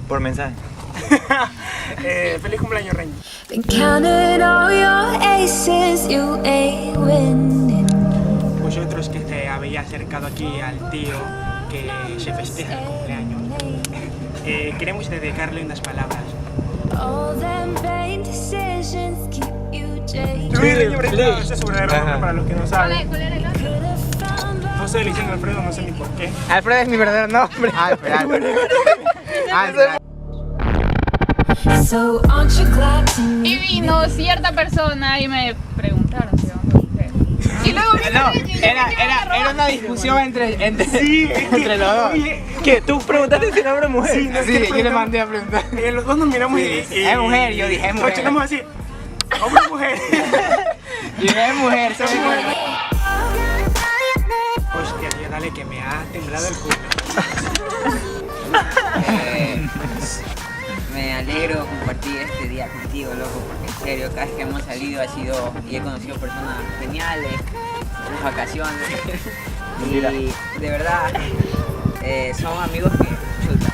Por mensaje. Feliz cumpleaños, Renji. Been counting all your aces, you ain't winning. Vosotros que te habéis acercado aquí al tío que se festeja el cumpleaños, queremos dedicarle unas palabras. All them vain decisions keep you jaded. Ese es su verdadero nombre para los que no saben. ¿Cuál era el otro? No sé, le dicen Alfredo, no sé ni por qué. Alfredo es mi verdadero nombre. Alfredo. So aren't you glad to meet Y vino cierta persona y me preguntaron si vamos a mujer. Y luego vino Era una discusión entre los dos. ¿Qué? ¿Tú preguntaste si era hombre o mujer? Sí, Sí, yo le mandé a preguntar. Los dos nos miramos y... Es mujer, yo dije es Nos mujer. chocamos así. Hombre o mujer. Yo dije es mujer, soy mujer. Hostia, tío, dale que me ha temblado el culo. Me alegro compartir este día contigo, loco, porque en serio, cada vez que hemos salido ha sido y he conocido personas geniales, en las vacaciones, y de verdad son amigos que chuta.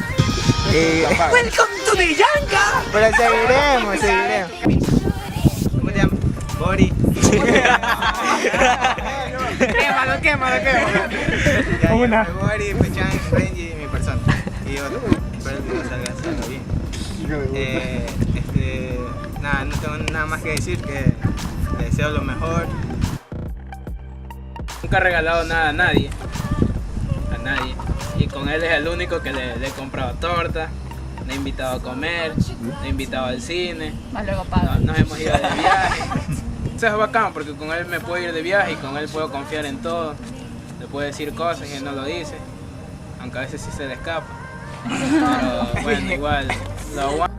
¡Welcome to the Yanga! Pero seguiremos. ¿Cómo te llamas? Bori. Quémalo. Una. Bori, Pechan, Renji y mi persona. Y yo espero que nos salga bien. Nada, no tengo nada más que decir, que le deseo lo mejor. Nunca he regalado nada a nadie. Y con él es el único que le he comprado torta, le he invitado a comer, le he invitado al cine, más luego pago. nos hemos ido de viaje. Eso es bacán porque con él me puedo ir de viaje y con él puedo confiar en todo. Le puedo decir cosas y él no lo dice, aunque a veces sí se le escapa. Pero bueno, igual, lo aguanto.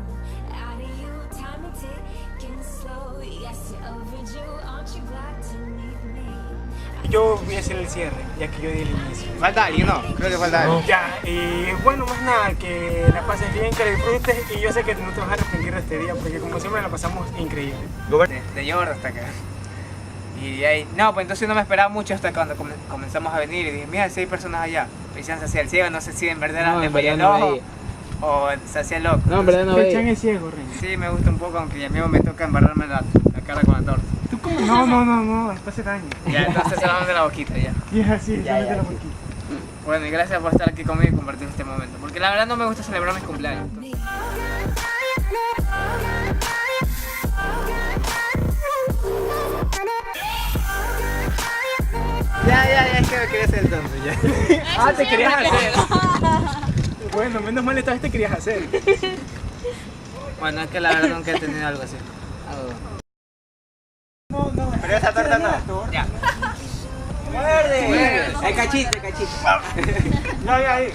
out of you, time and taking slow. Yes, you're overdue, aren't you glad to meet me? Yo voy a hacer el cierre, ya que yo di el inicio. Falta alguien, ¿no? Creo que falta alguien. Ya, y bueno, más nada, que la pases bien, que la disfrutes y yo sé que no te vas a arrepentir de este día porque como siempre la pasamos increíble. De York hasta acá. Y ahí, no, pues entonces no me esperaba mucho hasta cuando comenzamos a venir y dije, mira, si hay personas allá. Y decían, se hacía el ciego, no sé si en verdad No, le en falló el verdad no ojo veía. o se hacía loco. No, en verdad no Pechan veía. es ciego, Rey. Sí, me gusta un poco, aunque a mí me toca embarrarme la cara con la torta. ¿Tú cómo? No, después se daña. Ya, entonces solamente la boquita, ya. Y es así, Ya, solamente ya, la sí. poquita. Bueno, y gracias por estar aquí conmigo y compartir este momento. Porque la verdad no me gusta celebrar mis cumpleaños. Ya, es que me quería hacer el tonto, ya. Te querías hacer. Bueno, menos mal esta vez te querías hacer. Bueno, es que la verdad nunca he tenido algo así. No. Pero esa torta no. Ya. ¡Muerde! El cachito, el cachito. Ya, ahí.